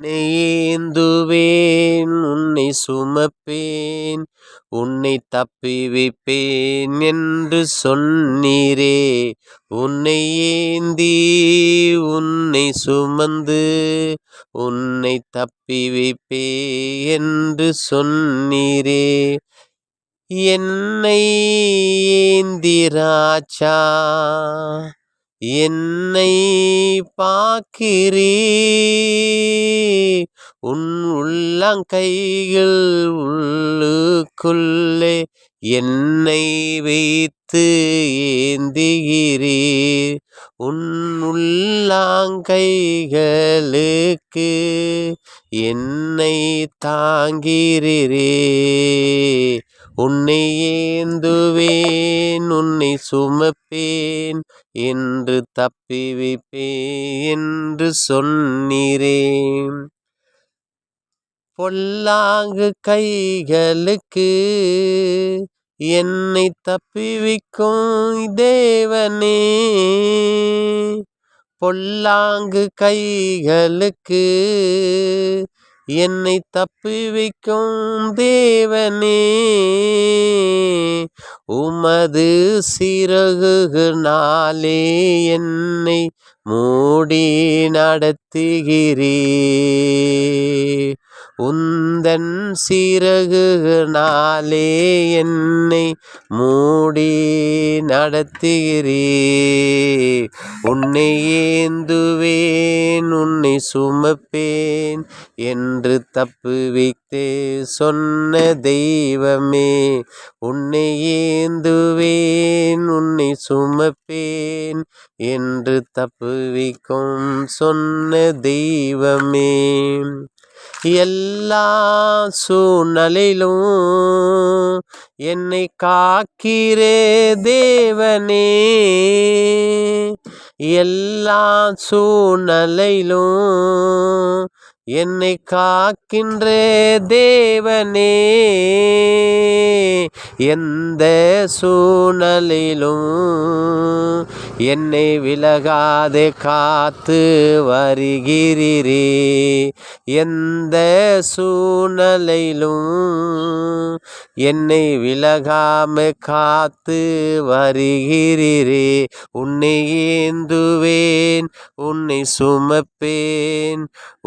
உன்னை ஏந்துவேன், உன்னை சுமப்பேன், உன்னை தப்புவிப்பேன் என்று சொன்னீரே. உன்னை ஏந்தி உன்னை சுமந்து உன்னை தப்புவிப்பேன் என்று சொன்னீரே. என்னை ஏந்தி ராஜா என்னை பார்க்கிறீர். உன் உள்ளங்கைகள் உள்ளுக்குள்ளே என்னை வைத்து ஏந்துகிறீர். உன் உள்ளங்கைகளுக்கு என்னை தாங்கிறீரே. உன்னை ஏந்துவேன், உன்னை சுமப்பேன் என்று தப்புவிப்பேன் என்று சொன்னீரே. பொல்லாங்கு கைகளுக்கு என்னை தப்புவிக்கும் தேவனே. பொல்லாங்கு கைகளுக்கு என்னை தப்புவிக்கும் தேவனே. உமது சிறகுகளாலே என்னை மூடி நடத்துகிறீர். உந்தன் சிறகுகளாலே என்னை மூடி நடத்துகிறீர். உன்னை ஏந்துவேன், உன்னை சுமப்பேன் என்று தப்புவித்தே சொன்ன தெய்வமே. உன்னை ஏந்துவேன், உன்னை சுமப்பேன் என்று தப்புவிக்கும் சொன்ன தெய்வமே. எல்லா சூழ்நிலையிலும் என்னை காக்கிறே தேவனே. எல்லா சூழ்நிலையிலும் என்னை காக்கின்ற தேவனே. எந்த சூழ்நிலையிலும் என்னை விலகாதே காத்து வருகிறீரே. எந்த சூழ்நிலையிலும் என்னை விலகாம காத்து வருகிறீரே. உன்னை ஏந்துவேன், உன்னை சுமப்பேன்,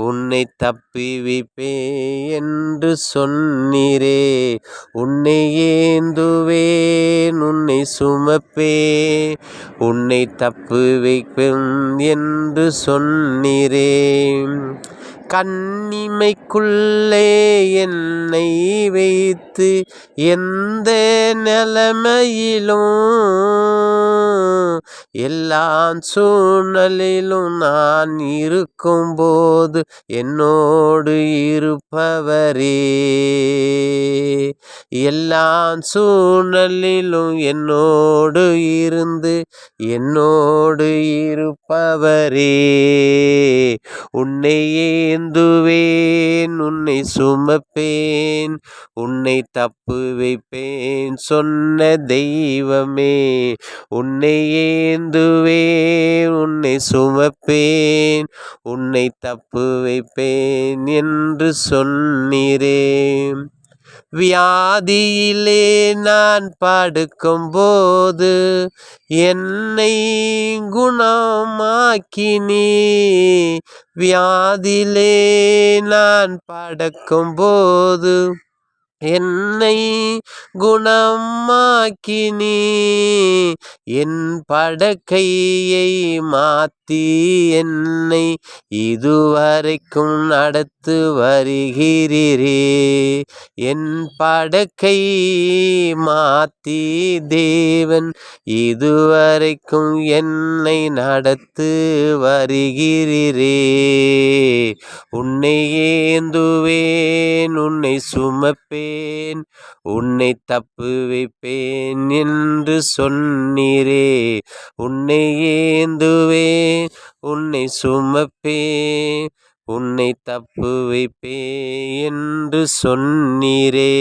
உன்னை தப்புவிப்பேன் என்று சொன்னீரே. உன்னை ஏந்துவேன், உன்னை சுமப்பேன், உன்னை தப்புவிப்பேன் என்று சொன்னீரே. கண்ணிமைக்குள்ளே என்னை வைத்து எந்த நிலைமையிலும் எல்லா சூழ்நிலையிலும் நான் இருக்கும்போது என்னோடு இருப்பவரே. எல்லா சூழ்நிலையிலும் என்னோடு இருந்து என்னோடு இருப்பவரே. உன்னை ஏந்துவேன், உன்னை சுமப்பேன், உன்னை தப்புவிப்பேன் சொன்ன தெய்வமே. உன்னை ஏந்துவேன், உன்னை சுமப்பேன், உன்னை தப்புவிப்பேன் என்று சொன்னீரே. வியாதியிலே நான் படுக்கும்போது என்னை குணமாக்கினீ. வியாதியிலே நான் படுக்கும்போது என்னை குணமாக்கினீ. என் படுக்கையை மாற்றி என்னை இதுவரைக்கும் நடத்து வருகிறீரே. என் படுக்கை மாற்றி தேவன் இதுவரைக்கும் என்னை நடத்து வருகிறீரே. உன்னை ஏந்துவேன், உன்னை சுமப்பேன், உன்னை தப்புவிப்பேன் என்று சொன்னீரே. உன்னை ஏந்துவேன், உன்னை சுமப்பேன், உன்னை தப்புவிப்பேன் என்று சொன்னீரே.